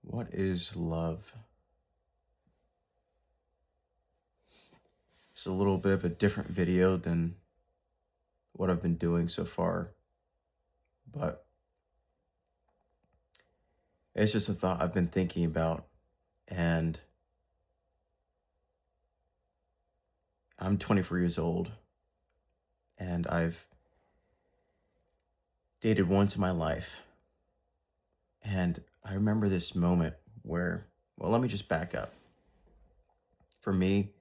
What is love? It's a little bit of a different video than what I've been doing so far, but it's just a thought I've been thinking about. And I'm 24 years old, and I've dated once in my life. And I remember this moment where, well, let me just back up. For me,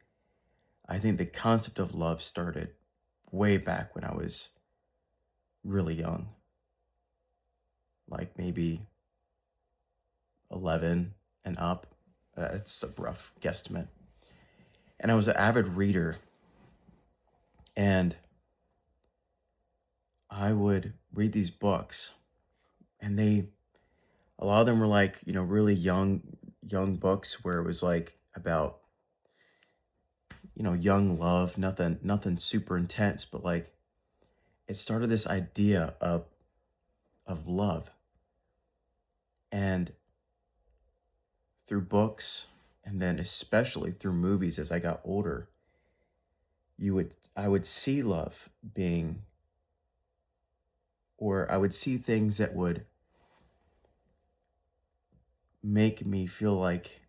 I think the concept of love started way back when I was really young, like maybe 11 and up. It's a rough guesstimate. And I was an avid reader, and I would read these books, and a lot of them were like, really young books where it was like about, young love, nothing super intense, but like it started this idea of love. And through books, and then especially through movies as I got older, I would see love being, or I would see things that would make me feel like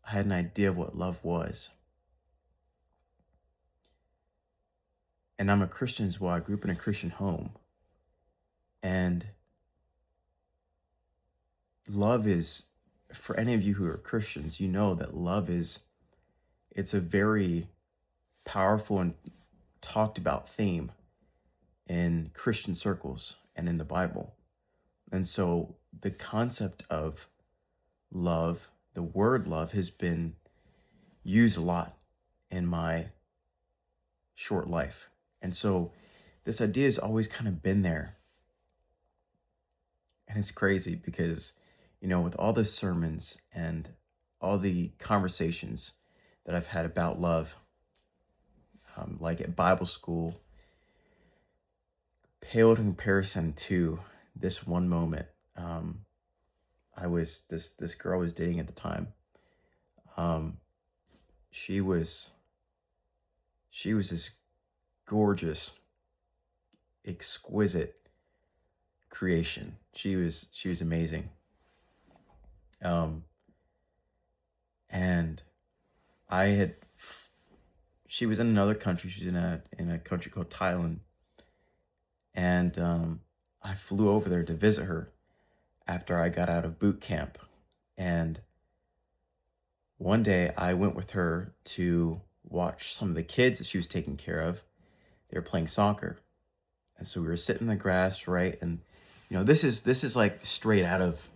I had an idea of what love was. And I'm a Christian as well. I grew up in a Christian home. And love is, for any of you who are Christians, you know that it's a very powerful and talked about theme in Christian circles and in the Bible. And so the concept of love, the word love, has been used a lot in my short life. And so this idea has always kind of been there. And it's crazy because, with all the sermons and all the conversations that I've had about love, like at Bible school, paled in comparison to this one moment. I was this girl I was dating at the time. Um, she was this gorgeous, exquisite creation. She was amazing. Um, and I had she was in another country. She's in a country called Thailand, and I flew over there to visit her after I got out of boot camp. And one day I went with her to watch some of the kids that she was taking care of. They were playing soccer, and so we were sitting in the grass, right? And this is like straight out of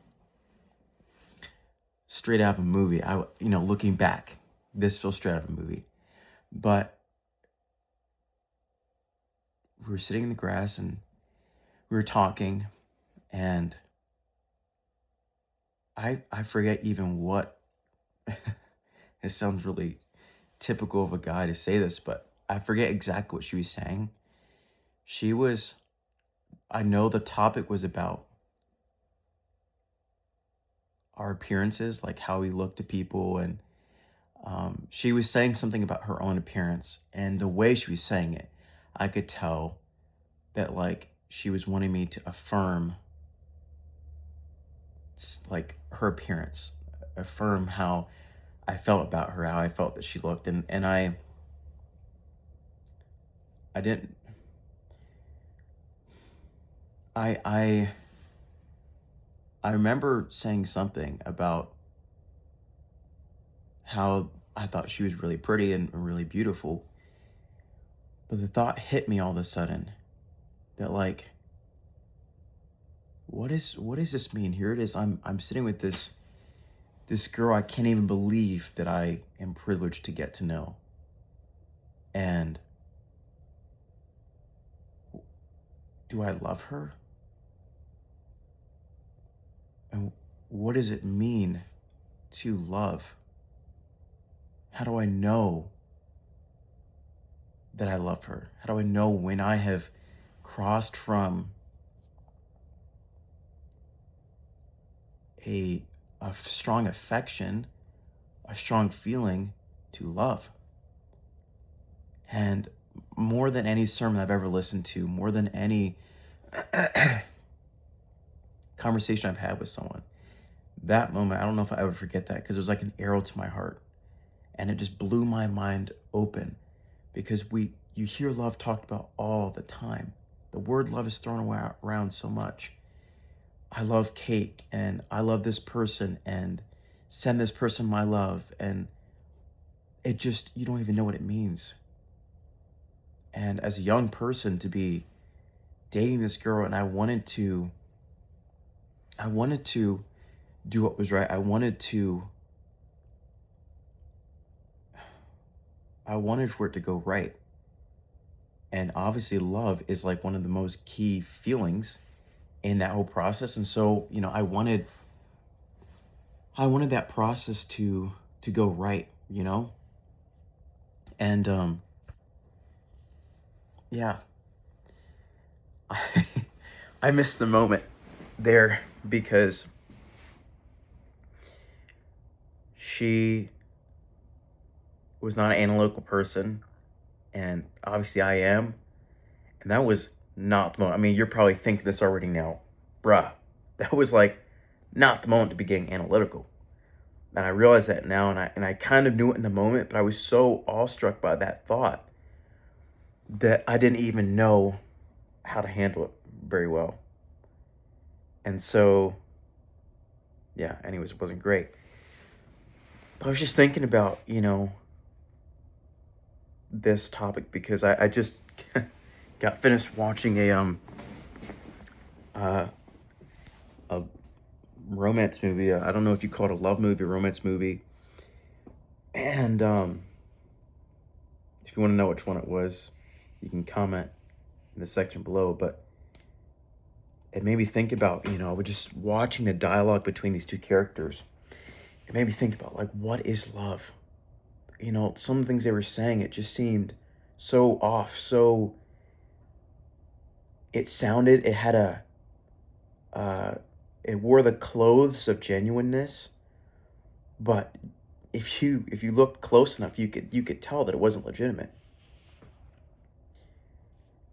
a movie. Looking back, this feels straight out of a movie. But we were sitting in the grass and we were talking, and I forget even what. It sounds really typical of a guy to say this, but I forget exactly what she was saying. She was, I know the topic was about our appearances, like how we look to people, and she was saying something about her own appearance, and the way she was saying it, I could tell that like she was wanting me to affirm like her appearance, affirm how I felt about her, how I felt that she looked, and I didn't I I remember saying something about how I thought she was really pretty and really beautiful, but the thought hit me all of a sudden that like, what does this mean? Here it is. I'm sitting with this girl I can't even believe that I am privileged to get to know. And do I love her? And what does it mean to love? How do I know that I love her? How do I know when I have crossed from a a strong affection, a strong feeling to love. And more than any sermon I've ever listened to, more than any conversation I've had with someone, that moment, I don't know if I ever forget that, because it was like an arrow to my heart. And it just blew my mind open, because you hear love talked about all the time. The word love is thrown around so much. I love cake, and I love this person, and send this person my love. And it just, you don't even know what it means. And as a young person, to be dating this girl, and I wanted to do what was right. I wanted for it to go right. And obviously love is like one of the most key feelings in that whole process. And so, I wanted that process to go right, And yeah, I I missed the moment there, because she was not an analytical person, and obviously I am. And that was not the moment. I mean, you're probably thinking this already now. Bruh, that was like not the moment to be getting analytical. And I realize that now, and I kind of knew it in the moment, but I was so awestruck by that thought that I didn't even know how to handle it very well. And so, yeah, anyways, it wasn't great. But I was just thinking about, this topic, because I just got finished watching uh, a romance movie. I don't know if you call it a love movie, romance movie. And if you want to know which one it was, you can comment in the section below. But it made me think about, we're just watching the dialogue between these two characters. It made me think about, like, what is love? Some of the things they were saying, it just seemed so off. So it had uh, it wore the clothes of genuineness, but if you looked close enough, you could tell that it wasn't legitimate.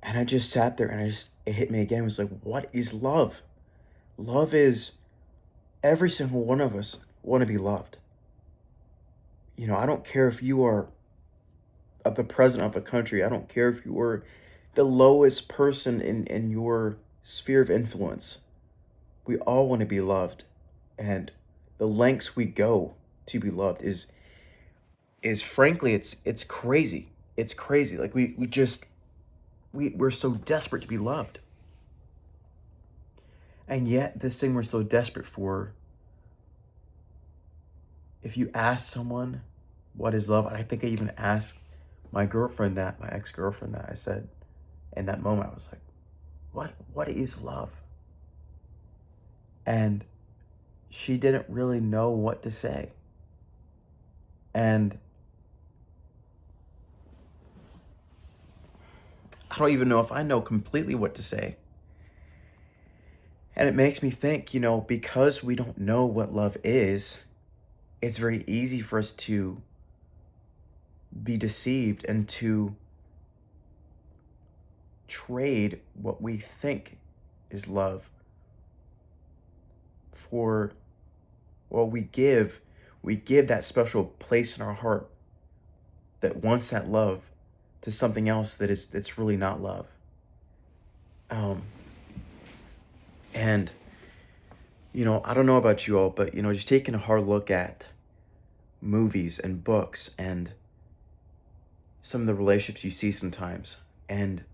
And I just sat there, and it hit me again. It was like, what is love? Love is, every single one of us want to be loved. I don't care if you are the president of a country. I don't care if you were the lowest person in your sphere of influence. We all want to be loved. And the lengths we go to be loved is frankly, it's crazy. It's crazy. Like, we're so desperate to be loved. And yet this thing we're so desperate for, if you ask someone what is love, I think I even asked my girlfriend that, my ex-girlfriend that, I said, in that moment, I was like, what is love? And she didn't really know what to say. And I don't even know if I know completely what to say. And it makes me think, because we don't know what love is, it's very easy for us to be deceived and to trade what we think is love for, well, we give that special place in our heart that wants that love to something else that's really not love. Um, and I don't know about you all, but just taking a hard look at movies and books and some of the relationships you see sometimes, and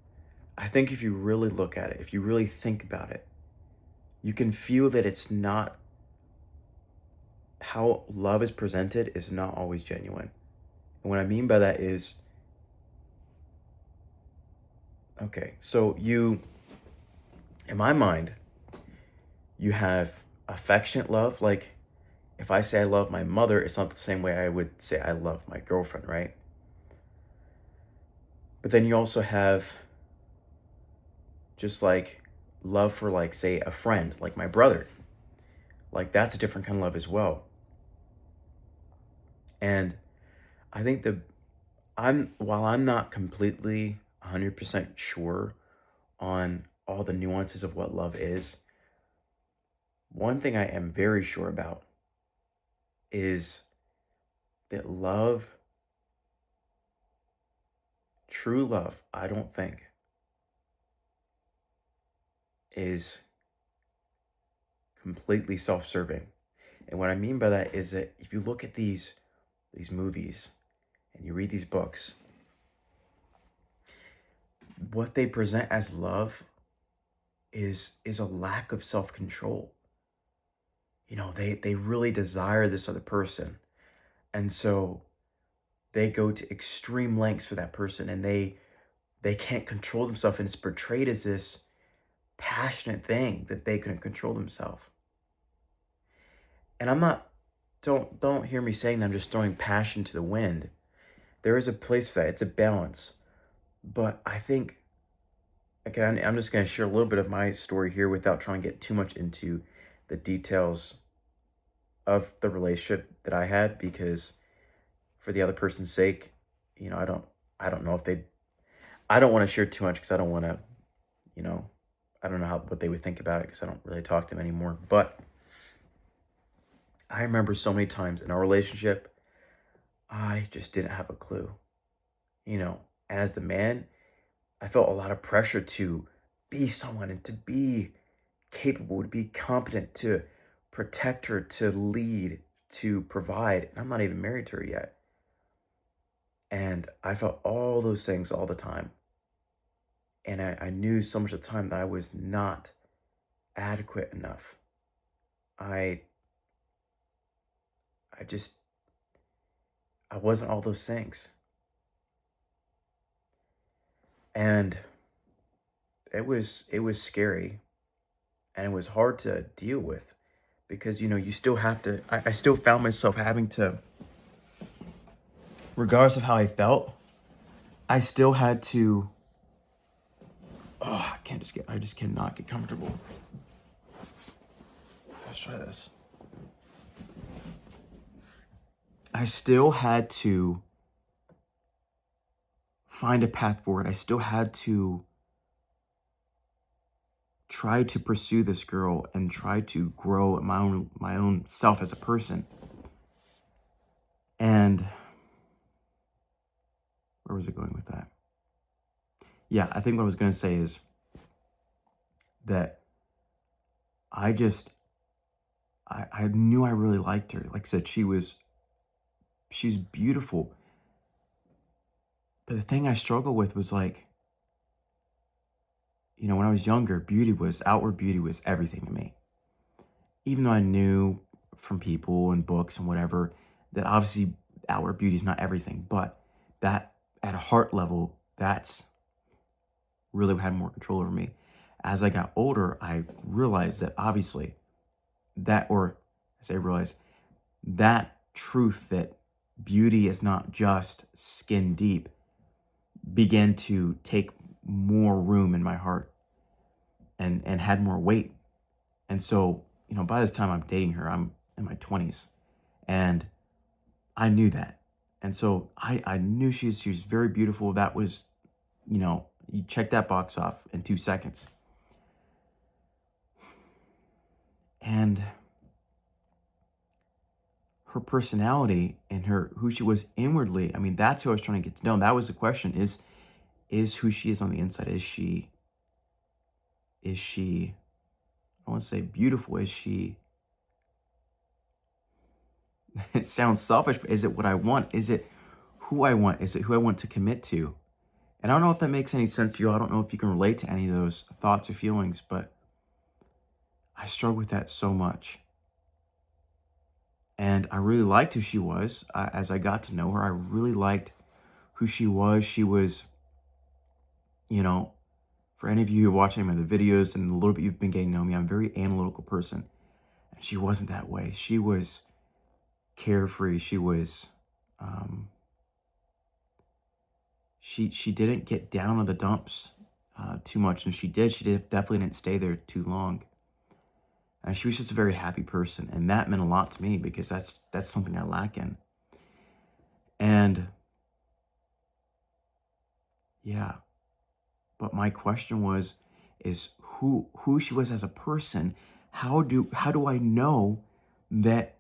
I think if you really look at it, if you really think about it, you can feel that it's not, how love is presented is not always genuine. And what I mean by that is, okay, so in my mind, you have affectionate love. Like, if I say I love my mother, it's not the same way I would say I love my girlfriend, right? But then you also have just like love for, like, say, a friend, like my brother. Like, that's a different kind of love as well. And I think while I'm not completely 100% sure on all the nuances of what love is, one thing I am very sure about is that love, true love, I don't think is completely self-serving. And what I mean by that is that if you look at these movies and you read these books, what they present as love is a lack of self-control. They really desire this other person. And so they go to extreme lengths for that person, and they can't control themselves, and it's portrayed as this passionate thing that they couldn't control themselves. And I'm not don't hear me saying that I'm just throwing passion to the wind. There is a place for that. It's a balance. But I think, again, I'm just going to share a little bit of my story here without trying to get too much into the details of the relationship that I had, because for the other person's sake, I don't know if I don't want to share too much because I don't want to, you know, I don't know what they would think about it because I don't really talk to them anymore. But I remember so many times in our relationship, I just didn't have a clue, you know. And as the man, I felt a lot of pressure to be someone and to be capable, to be competent, to protect her, to lead, to provide. And I'm not even married to her yet. And I felt all those things all the time. And I knew so much of the time that I was not adequate enough. I I just I wasn't all those things. And it was scary, and it was hard to deal with, because you still have to I still found myself having to, regardless of how I felt, I still had to, oh, I just cannot get comfortable. Let's try this. I still had to find a path forward. I still had to try to pursue this girl and try to grow my own self as a person. And where was it going with that? Yeah, I think what I was going to say is that I just I knew I really liked her. Like I said, she's beautiful. But the thing I struggled with was, like, when I was younger, outward beauty was everything to me. Even though I knew from people and books and whatever that obviously outward beauty is not everything, but that at a heart level, that's really had more control over me. As I got older, I realized that obviously or as I realized that truth that beauty is not just skin deep began to take more room in my heart and had more weight. And so, by this time I'm dating her, I'm in my 20s, and I knew that. And so I knew she was very beautiful. That was, you check that box off in 2 seconds. And her personality and who she was inwardly, I mean, that's who I was trying to get to know. And that was the question, is who she is on the inside. Is she, I want to say beautiful. Is she, it sounds selfish, but is it what I want? Is it who I want? Is it who I want to commit to? And I don't know if that makes any sense to you. I don't know if you can relate to any of those thoughts or feelings, but I struggle with that so much. And I really liked who she was. As I got to know her, I really liked who she was. She was, you know, for any of you who are watching my other videos and a little bit you've been getting to know me, I'm a very analytical person. And she wasn't that way. She was carefree. She was, she didn't get down on the dumps too much. And she definitely didn't stay there too long. And she was just a very happy person. And that meant a lot to me because that's something I lack in. And yeah, but my question is who she was as a person. How do I know that,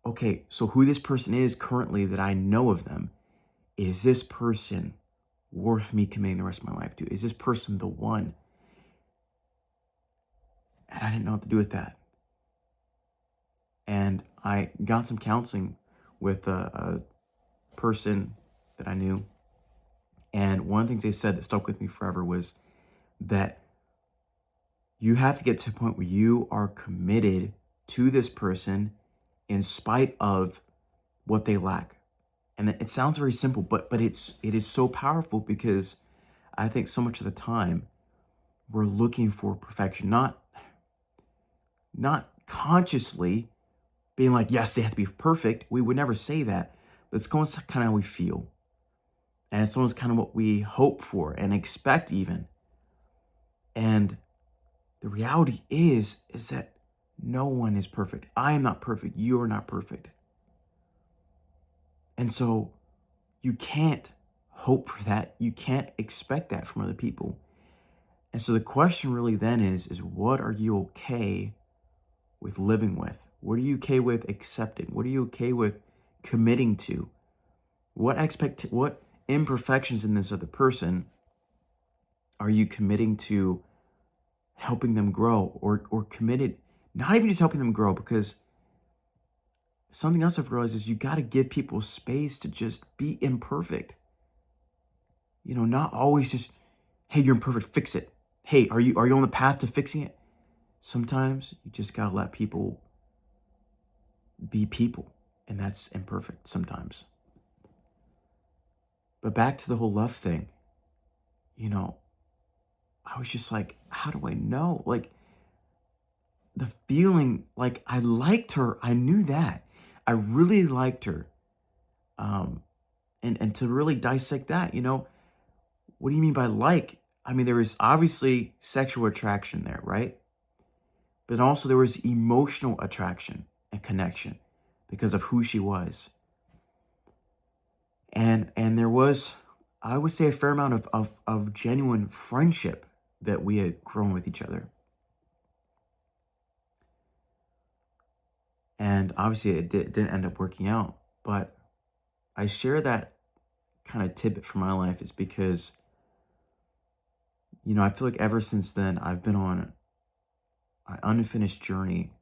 okay, so who this person is currently that I know of them, is this person worth me committing the rest of my life to? Is this person the one? And I didn't know what to do with that. And I got some counseling with a person that I knew. And one of the things they said that stuck with me forever was that you have to get to a point where you are committed to this person in spite of what they lack. And it sounds very simple, but it is so powerful because I think so much of the time we're looking for perfection, not consciously being like, yes, they have to be perfect. We would never say that, but it's almost kind of how we feel. And it's almost kind of what we hope for and expect even. And the reality is that no one is perfect. I am not perfect. You are not perfect. And so you can't hope for that. You can't expect that from other people. And so the question really then is what are you okay with living with? What are you okay with accepting? What are you okay with committing to? What imperfections in this other person are you committing to helping them grow, or committed, not even just helping them grow, because something else I've realized is you got to give people space to just be imperfect. Not always just, hey, you're imperfect, fix it. Hey, are you on the path to fixing it? Sometimes you just got to let people be people, and that's imperfect sometimes. But back to the whole love thing, I was just like, how do I know? Like, the feeling, like, I liked her. I knew that. I really liked her. And to really dissect that, what do you mean by like? I mean, there was obviously sexual attraction there, right? But also there was emotional attraction and connection because of who she was. And there was, I would say, a fair amount of genuine friendship that we had grown with each other. And obviously didn't end up working out. But I share that kind of tidbit from my life is because, I feel like ever since then, I've been on an unfinished journey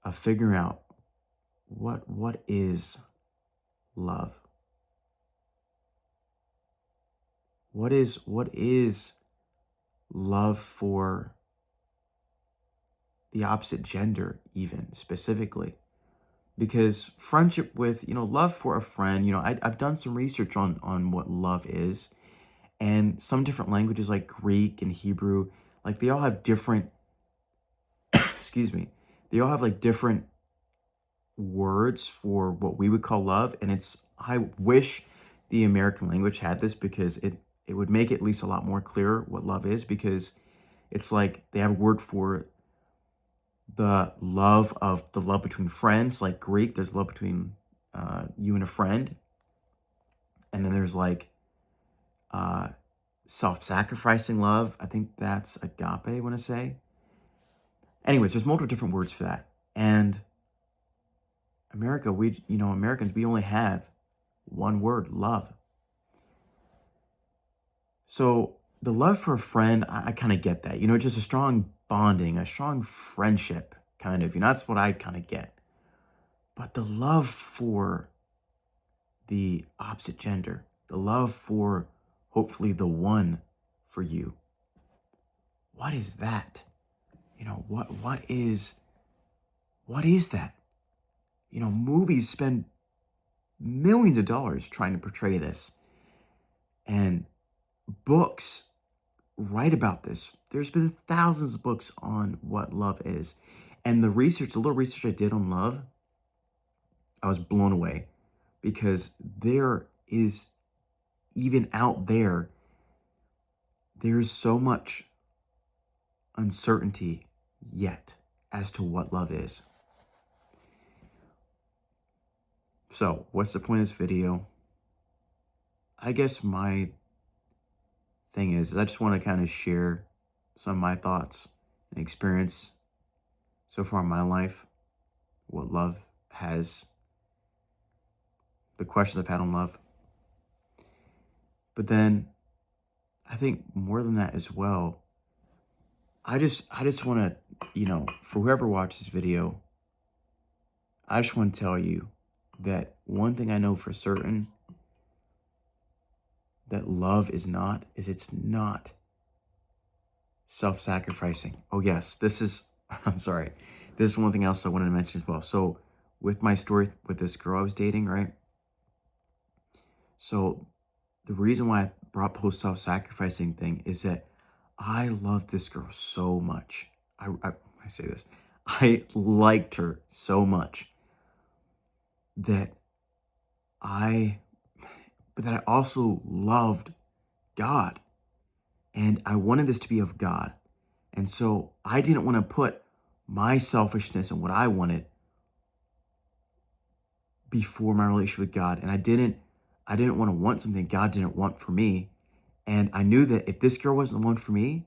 of figuring out what is love. What is love for the opposite gender, even specifically? Because friendship with, love for a friend, I've done some research on what love is, and some different languages like Greek and Hebrew, like they all have different, excuse me, they all have like different words for what we would call love. And I wish the American language had this because it would make it at least a lot more clear what love is, because it's like they have a word for the love between friends, like Greek, there's love between you and a friend. And then there's like uh, self-sacrificing love. I think that's agape, I want to say. Anyways, there's multiple different words for that. And Americans, we only have one word, love. So the love for a friend, I kind of get that. Just a strong bonding, a strong friendship, kind of. That's what I kind of get. But the love for the opposite gender, the love for hopefully the one for you, what is that? What is that? Movies spend millions of dollars trying to portray this, and books write about this. There's been thousands of books on what love is. And the little research I did on love, I was blown away, because there is, even out there's so much uncertainty yet as to what love is. So, what's the point of this video? I guess my thing is I just want to kind of share some of my thoughts and experience so far in my life, what love has, the questions I've had on love. But then I think more than that as well, I just want to, for whoever watches this video, I just want to tell you that one thing I know for certain that love is it's not self-sacrificing. Oh yes, I'm sorry. This is one thing else I wanted to mention as well. So with my story with this girl I was dating, right? So the reason why I brought the whole self-sacrificing thing is that I love this girl so much. I say this. I liked her so much that but that I also loved God. And I wanted this to be of God. And so I didn't want to put my selfishness and what I wanted before my relationship with God. And I didn't want something God didn't want for me. And I knew that if this girl wasn't the one for me,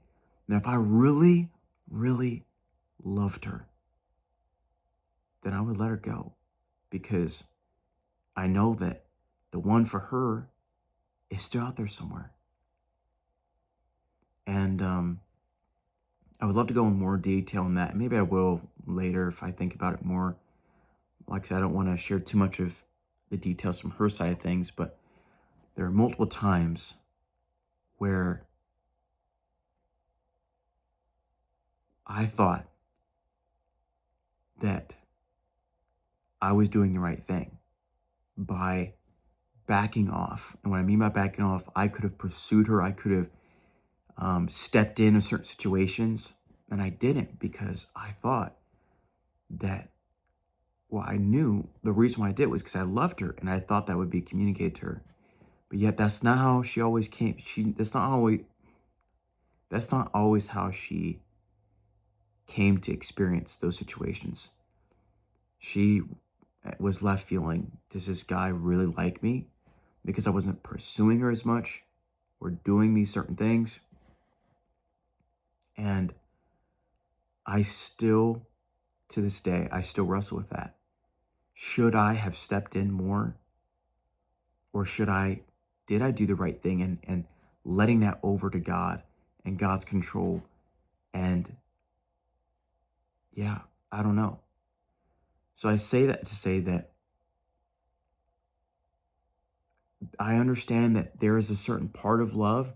then if I really, really loved her, then I would let her go, because I know that the one for her is still out there somewhere. And I would love to go in more detail on that. Maybe I will later if I think about it more. Like I said, I don't want to share too much of the details from her side of things, but there are multiple times where I thought that I was doing the right thing by backing off. And what I mean by backing off, I could have pursued her. I could have stepped in certain situations, and I didn't, because I thought that, well, I knew the reason why I did was because I loved her, and I thought that would be communicated to her. But yet that's not how she always came. That's not always how she came to experience those situations. She was left feeling, does this guy really like me? Because I wasn't pursuing her as much or doing these certain things. And I still, to this day, I still wrestle with that. Should I have stepped in more? Or did I do the right thing and letting that over to God and God's control? And yeah, I don't know. So I say that to say that I understand that there is a certain part of love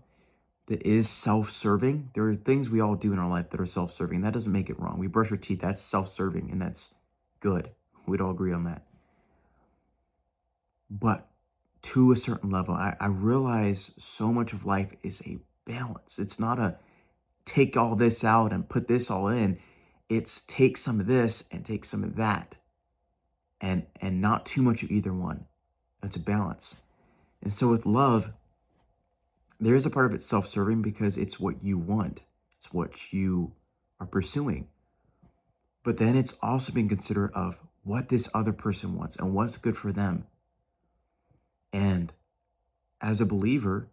that is self-serving. There are things we all do in our life that are self-serving. That doesn't make it wrong. We brush our teeth, that's self-serving, and that's good. We'd all agree on that. But to a certain level, I realize so much of life is a balance. It's not a take all this out and put this all in. It's take some of this and take some of that, and not too much of either one. It's a balance. And so with love, there is a part of it self-serving because it's what you want. It's what you are pursuing. But then it's also being considerate of what this other person wants and what's good for them. And as a believer,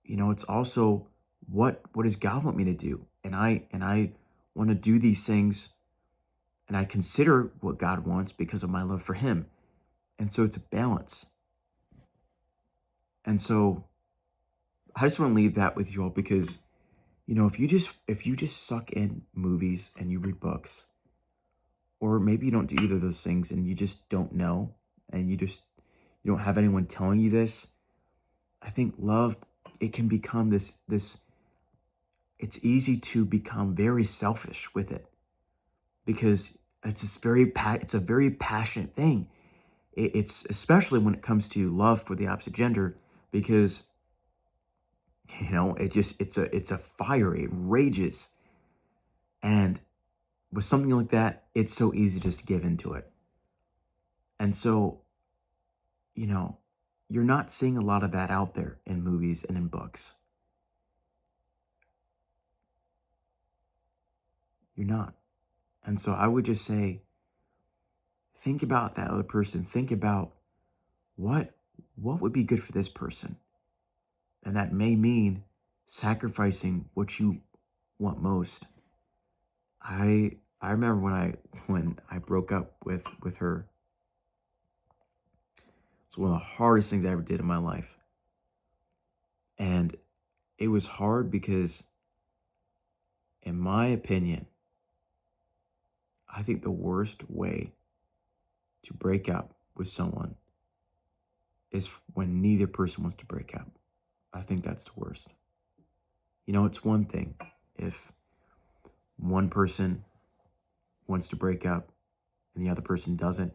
it's also what does God want me to do? And I want to do these things, and I consider what God wants because of my love for him. And so it's a balance. And so I just want to leave that with you all, because if you just suck in movies and you read books, or maybe you don't do either of those things and you just don't know, and you don't have anyone telling you this, I think love, it can become this it's easy to become very selfish with it, because it's a very passionate thing. It's especially when it comes to love for the opposite gender, because it's a fire. It rages. And with something like that, it's so easy just to give into it. And so, you're not seeing a lot of that out there in movies and in books. You're not. And so I would just say, think about that other person. Think about what what would be good for this person. And that may mean sacrificing what you want most. I remember when I broke up with her. It's one of the hardest things I ever did in my life. And it was hard because, in my opinion, I think the worst way to break up with someone is when neither person wants to break up. I think that's the worst. It's one thing if one person wants to break up and the other person doesn't.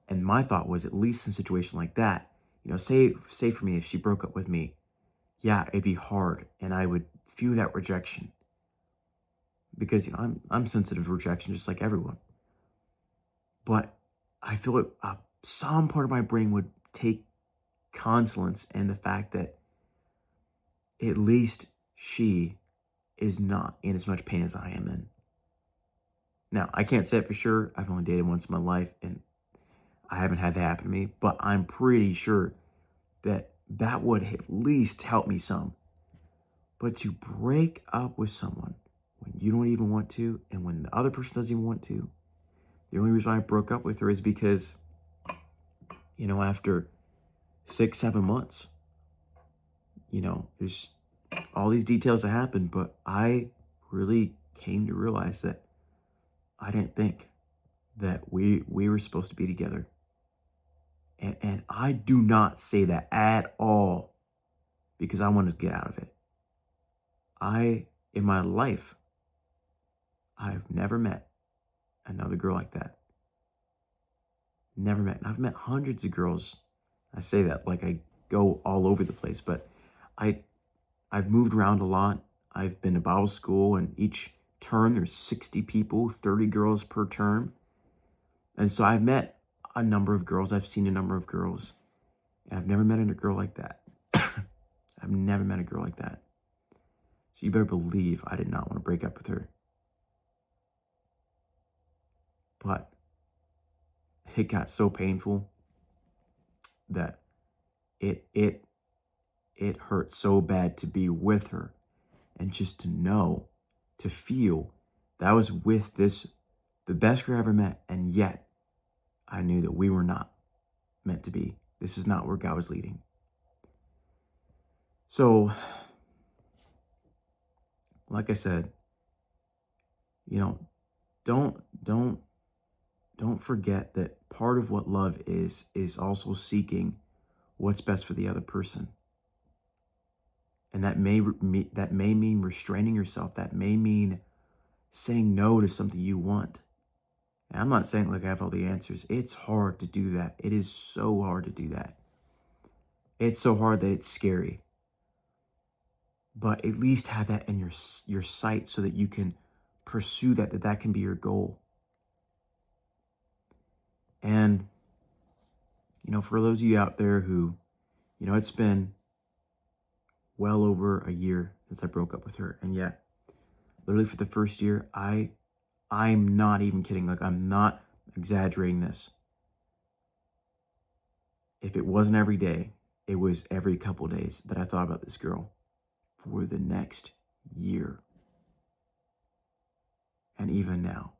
And my thought was, at least in a situation like that, say for me, if she broke up with me, yeah, it'd be hard and I would feel that rejection because I'm sensitive to rejection just like everyone. But I feel like some part of my brain would take consolence in the fact that at least she is not in as much pain as I am in. Now, I can't say it for sure. I've only dated once in my life and I haven't had that happen to me, but I'm pretty sure that that would at least help me some. But to break up with someone when you don't even want to and when the other person doesn't even want to, the only reason I broke up with her is because, after 6, 7 months, there's all these details that happened, but I really came to realize that I didn't think that we were supposed to be together. And I do not say that at all because I wanted to get out of it. In my life, I've never met another girl like that. Never met. And I've met hundreds of girls. I say that like I go all over the place, but I've moved around a lot. I've been to Bible school, and each term there's 60 people, 30 girls per term. And so I've met a number of girls. I've seen a number of girls. And I've never met a girl like that. I've never met a girl like that. So you better believe I did not want to break up with her. But it got so painful that it hurt so bad to be with her and just to know, to feel that I was with the best girl I ever met, and yet I knew that we were not meant to be. This is not where God was leading. So, like I said, don't forget that part of what love is also seeking what's best for the other person. And that may mean restraining yourself. That may mean saying no to something you want. And I'm not saying like I have all the answers. It's hard to do that. It is so hard to do that. It's so hard that it's scary. But at least have that in your sight so that you can pursue that can be your goal. And, for those of you out there who, it's been well over a year since I broke up with her. And yet, literally for the first year, I'm not even kidding. Like, I'm not exaggerating this. If it wasn't every day, it was every couple days that I thought about this girl for the next year. And even now,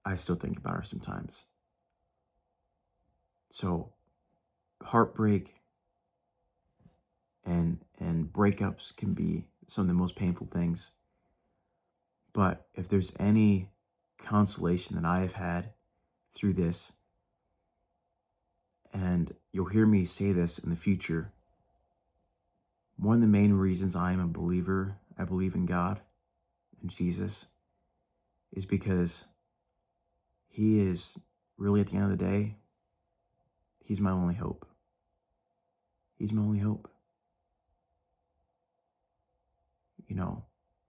I still think about her sometimes. So heartbreak and breakups can be some of the most painful things. But if there's any consolation that I have had through this, and you'll hear me say this in the future, one of the main reasons I am a believer, I believe in God and Jesus, is because He is really, at the end of the day, He's my only hope. He's my only hope.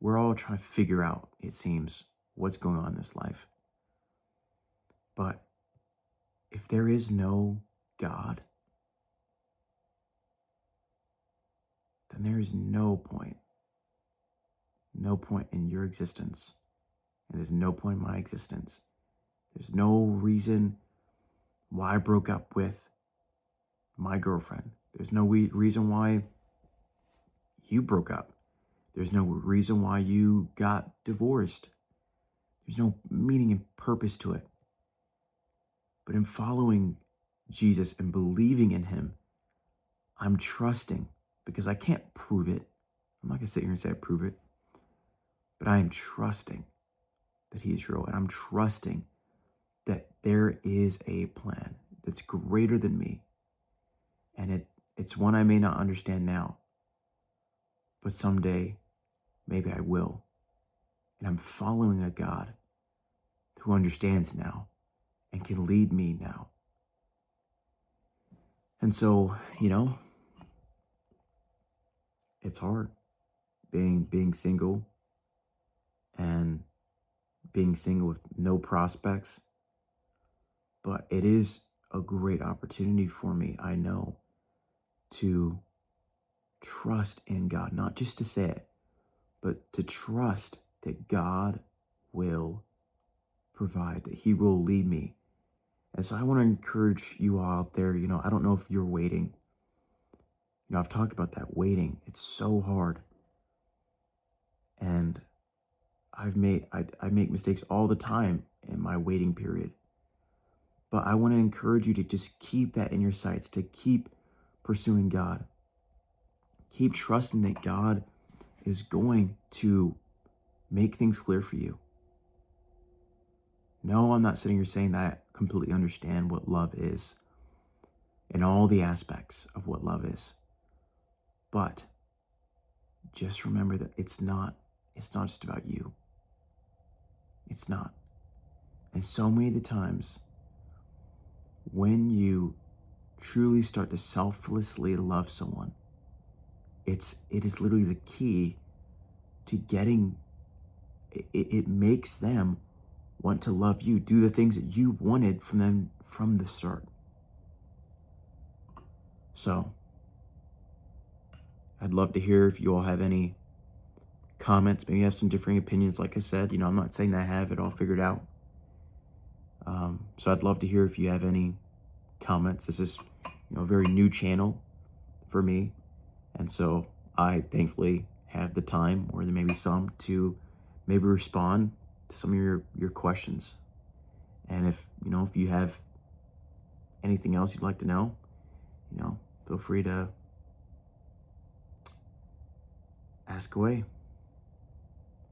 We're all trying to figure out, it seems, what's going on in this life. But if there is no God, then there is no point in your existence And there's no point in my existence. There's no reason why I broke up with my girlfriend. There's no reason why you broke up. There's no reason why you got divorced. There's no meaning and purpose to it. But in following Jesus and believing in him, I'm trusting, because I can't prove it. I'm not going to sit here and say I prove it. But I am trusting that he is real. And I'm trusting that there is a plan that's greater than me. And it's one I may not understand now. But someday, maybe I will. And I'm following a God who understands now and can lead me now. And so, it's hard being single, and being single with no prospects. But it is a great opportunity for me, I know, to trust in God, not just to say it, but to trust that God will provide, that he will lead me. And so I want to encourage you all out there, I don't know if you're waiting. I've talked about that waiting. It's so hard. And I make mistakes all the time in my waiting period. But I want to encourage you to just keep that in your sights, to keep pursuing God. Keep trusting that God is going to make things clear for you. No, I'm not sitting here saying that I completely understand what love is and all the aspects of what love is. But just remember that it's not just about you. It's not. And so many of the times when you truly start to selflessly love someone, it is literally the key to getting, it makes them want to love you, do the things that you wanted from them from the start. So I'd love to hear if you all have any comments, maybe you have some differing opinions. Like I said, I'm not saying that I have it all figured out. So I'd love to hear if you have any comments. This is, a very new channel for me. And so I thankfully have the time, or there may be some, to maybe respond to some of your questions. And if you have anything else you'd like to know, feel free to ask away.